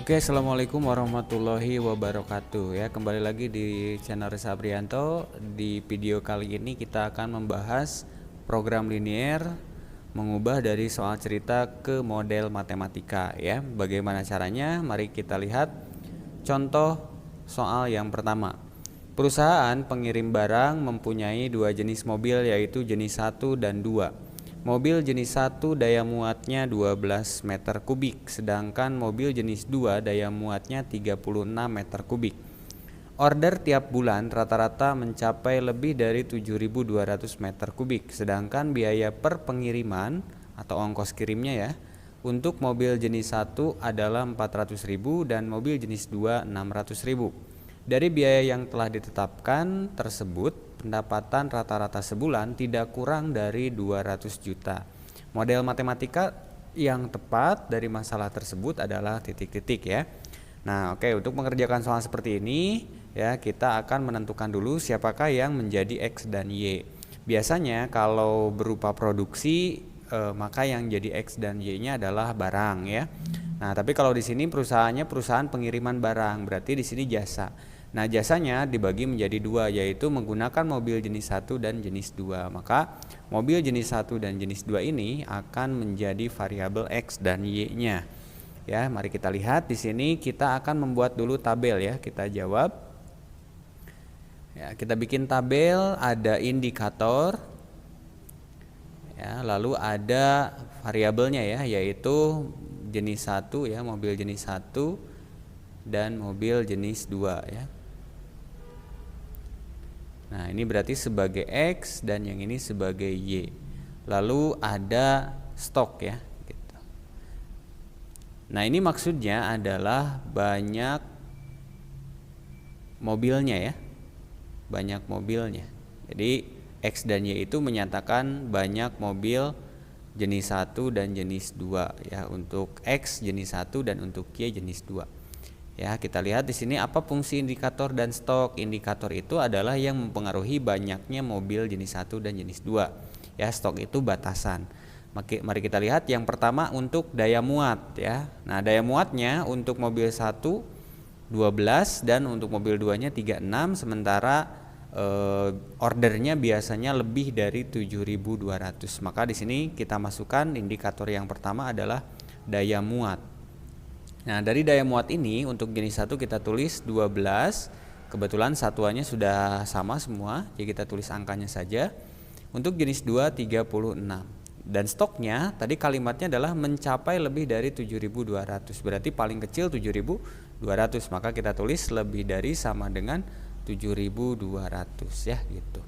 Oke, assalamualaikum warahmatullahi wabarakatuh ya. Kembali lagi di channel Reza Aprianto. Di video kali ini kita akan membahas program linier mengubah dari soal cerita ke model matematika ya. Bagaimana caranya? Mari kita lihat contoh soal yang pertama. Perusahaan pengirim barang mempunyai dua jenis mobil, yaitu jenis 1 dan 2. Mobil jenis 1 daya muatnya 12 meter kubik, sedangkan mobil jenis 2 daya muatnya 36 meter kubik. Order tiap bulan rata-rata mencapai lebih dari 7.200 meter kubik, sedangkan biaya per pengiriman atau ongkos kirimnya ya untuk mobil jenis 1 adalah 400.000 dan mobil jenis 2 600.000. Dari biaya yang telah ditetapkan tersebut, pendapatan rata-rata sebulan tidak kurang dari 200 juta. Model matematika yang tepat dari masalah tersebut adalah titik-titik ya. Nah, oke, untuk mengerjakan soal seperti ini ya, kita akan menentukan dulu siapakah yang menjadi X dan Y. Biasanya kalau berupa produksi maka yang jadi X dan Y-nya adalah barang ya. Nah, tapi kalau di sini perusahaan pengiriman barang, berarti di sini jasa. Nah, jasanya dibagi menjadi dua, yaitu menggunakan mobil jenis 1 dan jenis 2. Maka mobil jenis 1 dan jenis 2 ini akan menjadi variabel X dan Y-nya. Ya, mari kita lihat di sini kita akan membuat dulu tabel ya. Kita jawab. Ya, kita bikin tabel, ada indikator. Ya, lalu ada variabelnya ya, yaitu jenis 1 ya, mobil jenis 1 dan mobil jenis 2 ya. Nah, ini berarti sebagai X dan yang ini sebagai Y. Lalu ada stok ya gitu. Nah, ini maksudnya adalah banyak mobilnya ya. Banyak mobilnya. Jadi X dan Y itu menyatakan banyak mobil jenis 1 dan jenis 2 ya. Untuk X jenis 1 dan untuk Y jenis 2. Ya, kita lihat di sini apa fungsi indikator dan stok. Indikator itu adalah yang mempengaruhi banyaknya mobil jenis 1 dan jenis 2. Ya, stok itu batasan. Mari kita lihat yang pertama untuk daya muat ya. Nah, daya muatnya untuk mobil 1 12 dan untuk mobil 2-nya 36, sementara ordernya biasanya lebih dari 7.200. Maka di sini kita masukkan indikator yang pertama adalah daya muat. Nah, dari daya muat ini untuk jenis 1 kita tulis 12. Kebetulan satuannya sudah sama semua, jadi kita tulis angkanya saja. Untuk jenis 2 36. Dan stoknya tadi kalimatnya adalah mencapai lebih dari 7.200. Berarti paling kecil 7.200, maka kita tulis lebih dari sama dengan 7.200 ya gitu.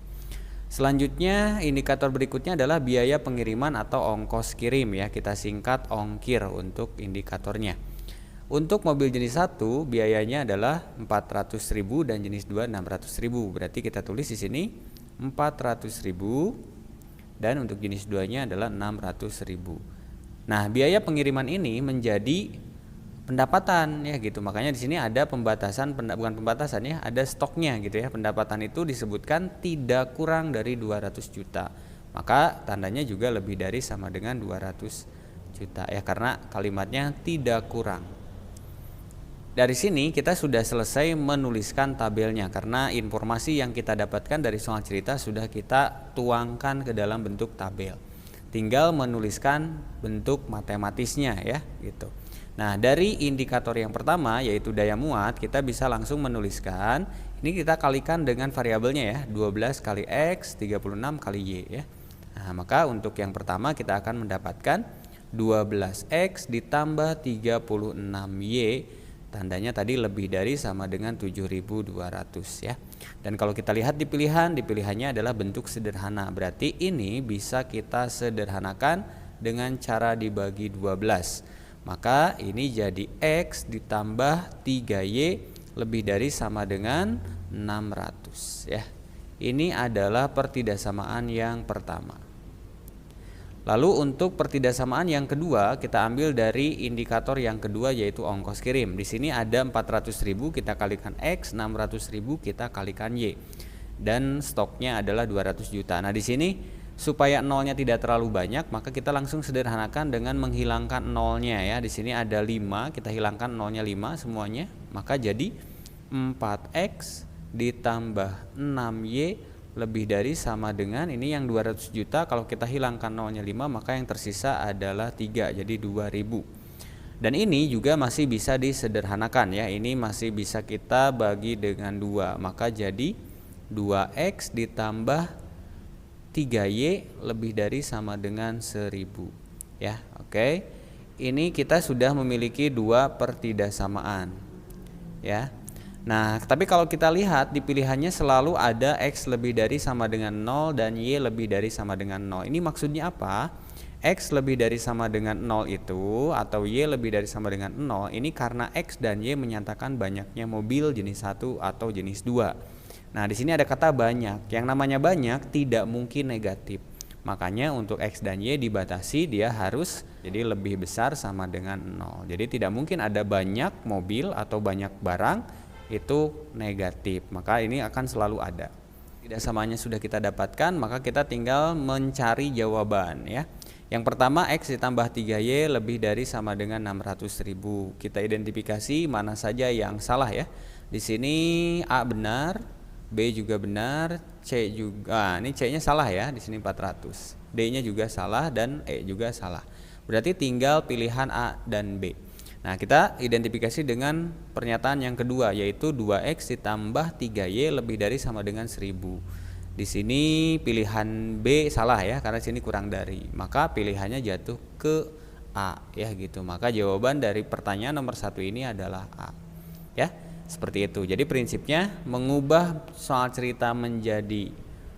Selanjutnya indikator berikutnya adalah biaya pengiriman atau ongkos kirim ya. Kita singkat ongkir untuk indikatornya. Untuk mobil jenis 1 biayanya adalah 400.000 dan jenis 2 600.000. Berarti kita tulis di sini 400.000 dan untuk jenis 2-nya adalah 600.000. Nah, biaya pengiriman ini menjadi pendapatan ya gitu. Makanya di sini ada pembatasan, bukan pembatasan ya, ada stoknya gitu ya. Pendapatan itu disebutkan tidak kurang dari 200 juta. Maka tandanya juga lebih dari sama dengan 200 juta ya, karena kalimatnya tidak kurang. Dari sini kita sudah selesai menuliskan tabelnya, karena informasi yang kita dapatkan dari soal cerita sudah kita tuangkan ke dalam bentuk tabel. Tinggal menuliskan bentuk matematisnya ya gitu. Nah, dari indikator yang pertama yaitu daya muat, kita bisa langsung menuliskan, ini kita kalikan dengan variabelnya ya, 12 kali X 36 kali Y ya. Nah, maka untuk yang pertama kita akan mendapatkan 12X ditambah 36Y, tandanya tadi lebih dari sama dengan 7.200 ya. Dan kalau kita lihat di pilihannya adalah bentuk sederhana. Berarti ini bisa kita sederhanakan dengan cara dibagi 12. Maka ini jadi X ditambah 3Y lebih dari sama dengan 600 ya. Ini adalah pertidaksamaan yang pertama. Lalu untuk pertidaksamaan yang kedua kita ambil dari indikator yang kedua yaitu ongkos kirim. Di sini ada 400.000 kita kalikan X, 600.000 kita kalikan Y. Dan stoknya adalah 200 juta. Nah, di sini supaya nolnya tidak terlalu banyak, maka kita langsung sederhanakan dengan menghilangkan nolnya ya. Di sini ada 5, kita hilangkan nolnya 5 semuanya, maka jadi 4x ditambah 6y lebih dari sama dengan ini yang 200 juta. Kalau kita hilangkan nolnya 5, maka yang tersisa adalah 3, jadi 2000. Dan ini juga masih bisa disederhanakan ya. Ini masih bisa kita bagi dengan 2, maka jadi 2x ditambah 3y lebih dari sama dengan 1000 ya. Oke, ini kita sudah memiliki 2 pertidaksamaan ya. Nah, tapi kalau kita lihat di pilihannya selalu ada x lebih dari sama dengan 0 dan y lebih dari sama dengan 0. Ini maksudnya apa? X lebih dari sama dengan 0 itu atau y lebih dari sama dengan 0 ini karena x dan y menyatakan banyaknya mobil jenis 1 atau jenis 2. Nah, di sini ada kata banyak. Yang namanya banyak tidak mungkin negatif. Makanya untuk x dan y dibatasi, dia harus jadi lebih besar sama dengan 0. Jadi tidak mungkin ada banyak mobil atau banyak barang itu negatif. Maka ini akan selalu ada. Tidak samanya sudah kita dapatkan, maka kita tinggal mencari jawaban ya. Yang pertama, x ditambah 3y lebih dari sama dengan 600.000. Kita identifikasi mana saja yang salah ya. Di sini A benar, B juga benar, C juga. Ini C-nya salah ya, di sini 400. D-nya juga salah dan E juga salah. Berarti tinggal pilihan A dan B. Nah, kita identifikasi dengan pernyataan yang kedua, yaitu 2x ditambah 3y lebih dari sama dengan 1000. Di sini pilihan B salah ya, karena sini kurang dari. Maka pilihannya jatuh ke A ya gitu. Maka jawaban dari pertanyaan nomor 1 ini adalah A. Ya. Seperti itu. Jadi prinsipnya mengubah soal cerita menjadi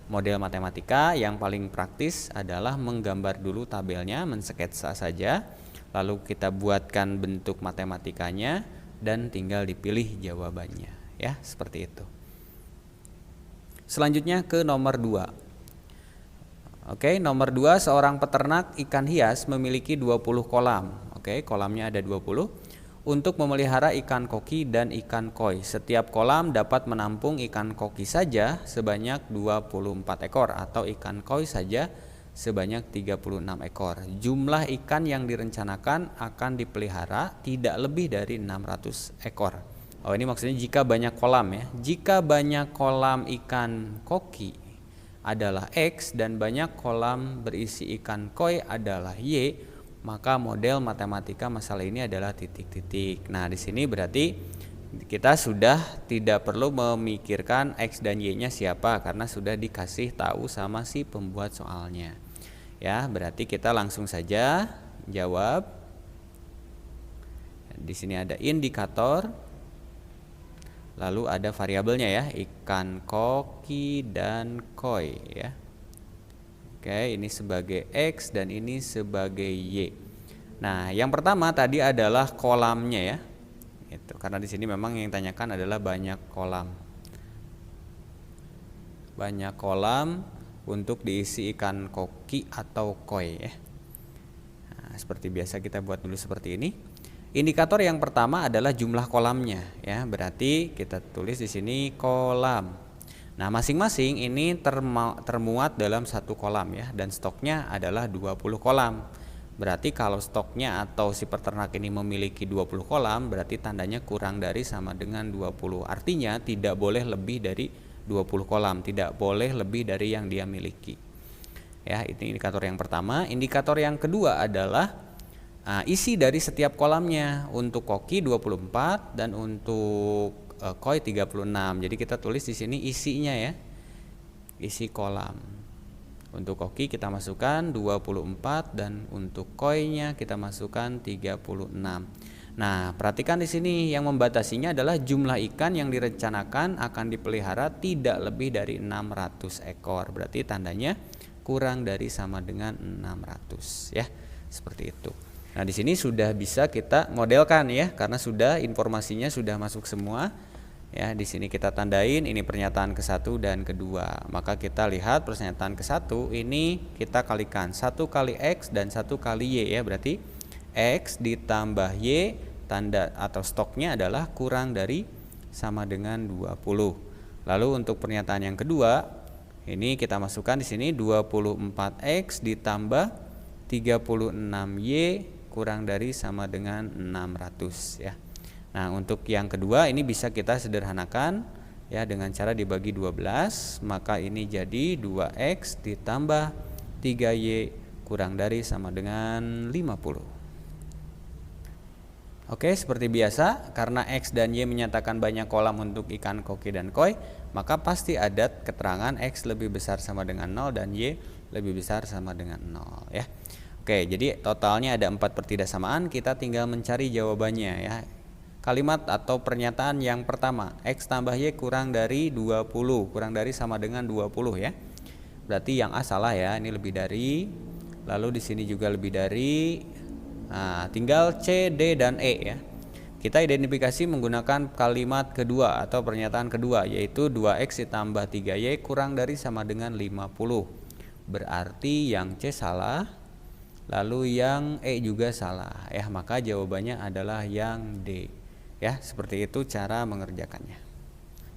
model matematika yang paling praktis adalah menggambar dulu tabelnya, mensketsa saja, lalu kita buatkan bentuk matematikanya dan tinggal dipilih jawabannya ya, seperti itu. Selanjutnya ke nomor 2. Oke, nomor 2, seorang peternak ikan hias memiliki 20 kolam. Oke, kolamnya ada 20. Untuk memelihara ikan koki dan ikan koi. Setiap kolam dapat menampung ikan koki saja sebanyak 24 ekor atau ikan koi saja sebanyak 36 ekor. Jumlah ikan yang direncanakan akan dipelihara tidak lebih dari 600 ekor. Oh, ini maksudnya jika banyak kolam ya. Jika banyak kolam ikan koki adalah X dan banyak kolam berisi ikan koi adalah Y, maka model matematika masalah ini adalah titik-titik. Nah, di sini berarti kita sudah tidak perlu memikirkan X dan Y-nya siapa karena sudah dikasih tahu sama si pembuat soalnya. Ya, berarti kita langsung saja jawab. Di sini ada indikator. Lalu ada variabelnya ya, ikan koki dan koi ya. Oke, ini sebagai X dan ini sebagai Y. Nah, yang pertama tadi adalah kolamnya ya. Itu karena di sini memang yang ditanyakan adalah banyak kolam. Banyak kolam untuk diisi ikan koki atau koi ya. Nah, seperti biasa kita buat dulu seperti ini. Indikator yang pertama adalah jumlah kolamnya ya. Berarti kita tulis di sini kolam. Nah, masing-masing ini termuat dalam satu kolam ya, dan stoknya adalah 20 kolam. Berarti kalau stoknya atau si peternak ini memiliki 20 kolam, berarti tandanya kurang dari sama dengan 20. Artinya tidak boleh lebih dari 20 kolam, tidak boleh lebih dari yang dia miliki. Ya, ini indikator yang pertama. Indikator yang kedua adalah isi dari setiap kolamnya. Untuk koki 24 dan untuk koi 36. Jadi kita tulis di sini isinya ya. Isi kolam. Untuk koki kita masukkan 24 dan untuk koi-nya kita masukkan 36. Nah, perhatikan di sini yang membatasinya adalah jumlah ikan yang direncanakan akan dipelihara tidak lebih dari 600 ekor. Berarti tandanya kurang dari sama dengan 600 ya. Seperti itu. Nah, di sini sudah bisa kita modelkan ya, karena sudah informasinya sudah masuk semua. Ya, di sini kita tandain ini pernyataan ke-1 dan ke-2. Maka kita lihat pernyataan ke-1 ini kita kalikan 1 kali X dan 1 kali Y ya. Berarti X ditambah Y, tanda atau stoknya adalah kurang dari sama dengan 20. Lalu untuk pernyataan yang kedua, Ini kita masukkan di sini 24X ditambah 36Y kurang dari sama dengan 600 ya. Nah, untuk yang kedua ini bisa kita sederhanakan ya dengan cara dibagi 12, maka ini jadi 2X ditambah 3Y kurang dari sama dengan 50. Oke, seperti biasa, karena X dan Y menyatakan banyak kolam untuk ikan koki dan koi, maka pasti ada keterangan X lebih besar sama dengan 0 dan Y lebih besar sama dengan 0 ya. Oke, jadi totalnya ada 4 pertidaksamaan, kita tinggal mencari jawabannya ya. Kalimat atau pernyataan yang pertama, X tambah Y kurang dari 20, kurang dari sama dengan 20 ya. Berarti yang A salah ya, ini lebih dari, lalu di sini juga lebih dari. Nah, tinggal C, D, dan E ya. Kita identifikasi menggunakan kalimat kedua atau pernyataan kedua, yaitu 2X ditambah 3Y kurang dari sama dengan 50. Berarti yang C salah, lalu yang E juga salah ya, maka jawabannya adalah yang D ya. Seperti itu cara mengerjakannya.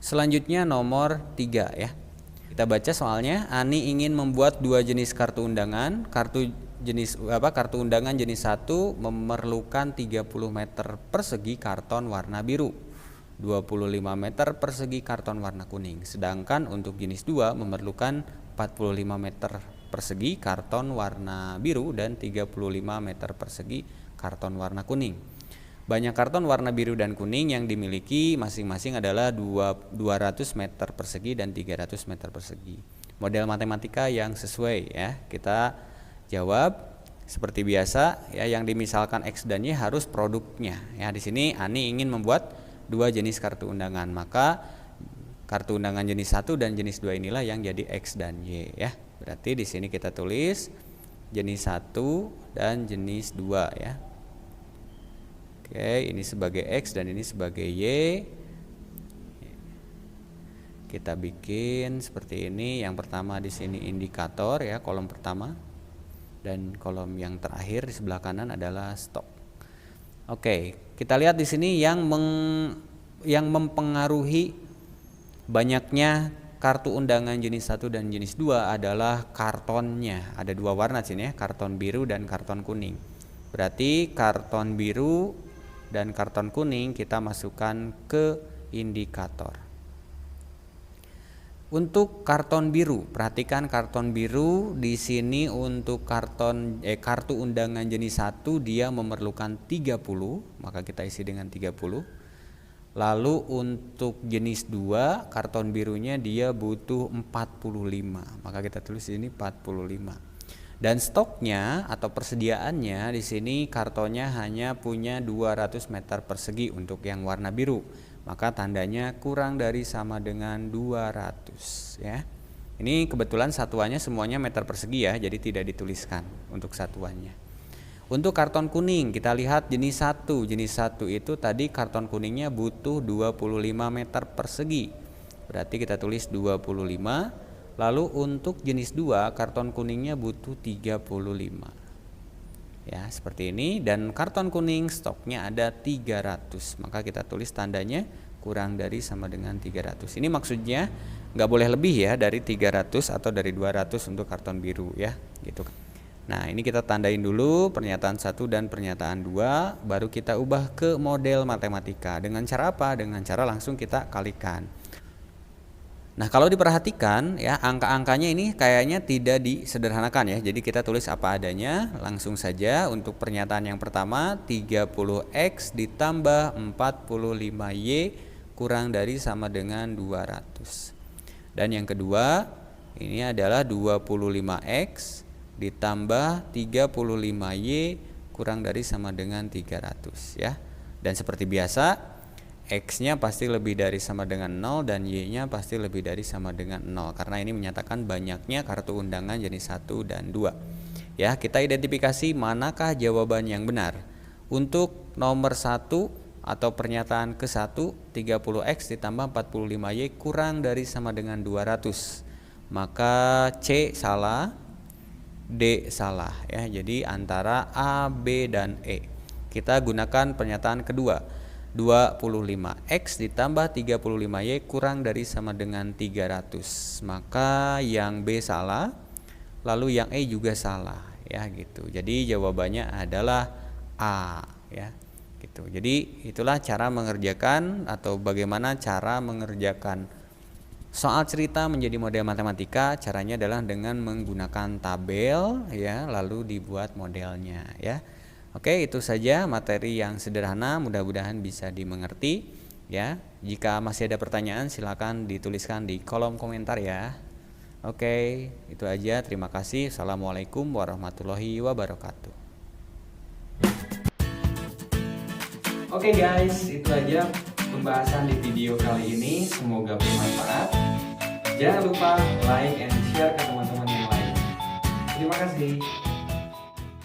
Selanjutnya nomor 3 ya. Kita baca soalnya. Ani ingin membuat 2 jenis kartu undangan. Kartu undangan jenis 1 memerlukan 30 meter persegi karton warna biru, 25 meter persegi karton warna kuning. Sedangkan untuk jenis 2 memerlukan 45 meter persegi karton warna biru dan 35 meter persegi karton warna kuning. Banyak karton warna biru dan kuning yang dimiliki masing-masing adalah 200 meter persegi dan 300 meter persegi. Model matematika yang sesuai ya. Kita jawab seperti biasa ya, yang dimisalkan X dan Y harus produknya ya. Di sini Ani ingin membuat 2 jenis kartu undangan, maka kartu undangan jenis 1 dan jenis 2 inilah yang jadi X dan Y ya. Berarti di sini kita tulis jenis 1 dan jenis 2 ya. Oke, ini sebagai X dan ini sebagai Y. Kita bikin seperti ini. Yang pertama di sini indikator ya, kolom pertama. Dan kolom yang terakhir di sebelah kanan adalah stok. Oke, kita lihat di sini yang mempengaruhi banyaknya kartu undangan jenis 1 dan jenis 2 adalah kartonnya. Ada 2 warna sini ya, karton biru dan karton kuning. Berarti karton biru dan karton kuning kita masukkan ke indikator. Untuk karton biru, perhatikan karton biru di sini untuk kartu undangan jenis 1 dia memerlukan 30, maka kita isi dengan 30. Lalu untuk jenis 2 karton birunya dia butuh 45, maka kita tulis di sini 45. Dan stoknya atau persediaannya di sini kartonnya hanya punya 200 meter persegi untuk yang warna biru, maka tandanya kurang dari sama dengan 200 ya. Ini kebetulan satuannya semuanya meter persegi ya, jadi tidak dituliskan untuk satuannya. Untuk karton kuning kita lihat jenis 1. Jenis 1 itu tadi karton kuningnya butuh 25 meter persegi. Berarti kita tulis 25. Lalu untuk jenis 2 karton kuningnya butuh 35. Ya, seperti ini. Dan karton kuning stoknya ada 300, maka kita tulis tandanya kurang dari sama dengan 300. Ini maksudnya nggak boleh lebih ya dari 300 atau dari 200 untuk karton biru ya, gitu. Nah, ini kita tandain dulu pernyataan 1 dan pernyataan 2, baru kita ubah ke model matematika. Dengan cara apa? Dengan cara langsung kita kalikan. Nah, kalau diperhatikan ya, angka-angkanya ini kayaknya tidak disederhanakan ya. Jadi kita tulis apa adanya, langsung saja. Untuk pernyataan yang pertama 30X ditambah 45Y kurang dari sama dengan 200. Dan yang kedua ini adalah 25X ditambah 35Y kurang dari sama dengan 300 ya. Dan seperti biasa X-nya pasti lebih dari sama dengan 0 dan Y-nya pasti lebih dari sama dengan 0 karena ini menyatakan banyaknya kartu undangan jenis 1 dan 2. Ya, kita identifikasi manakah jawaban yang benar. Untuk nomor 1 atau pernyataan ke-1, 30X ditambah 45Y kurang dari sama dengan 200. Maka C salah, D salah ya. Jadi antara A, B dan E. Kita gunakan pernyataan kedua. 25. X ditambah 35Y kurang dari sama dengan 300. Maka yang B salah, lalu yang E juga salah ya gitu. Jadi jawabannya adalah A ya. Gitu. Jadi itulah cara mengerjakan atau bagaimana cara mengerjakan soal cerita menjadi model matematika. Caranya adalah dengan menggunakan tabel ya, lalu dibuat modelnya ya. Oke, itu saja materi yang sederhana, mudah-mudahan bisa dimengerti ya. Jika masih ada pertanyaan silakan dituliskan di kolom komentar ya. Oke, itu aja. Terima kasih. Assalamualaikum warahmatullahi wabarakatuh. Oke guys, itu aja pembahasan di video kali ini. Semoga bermanfaat. Jangan lupa like and share ke teman-teman yang lain. Terima kasih.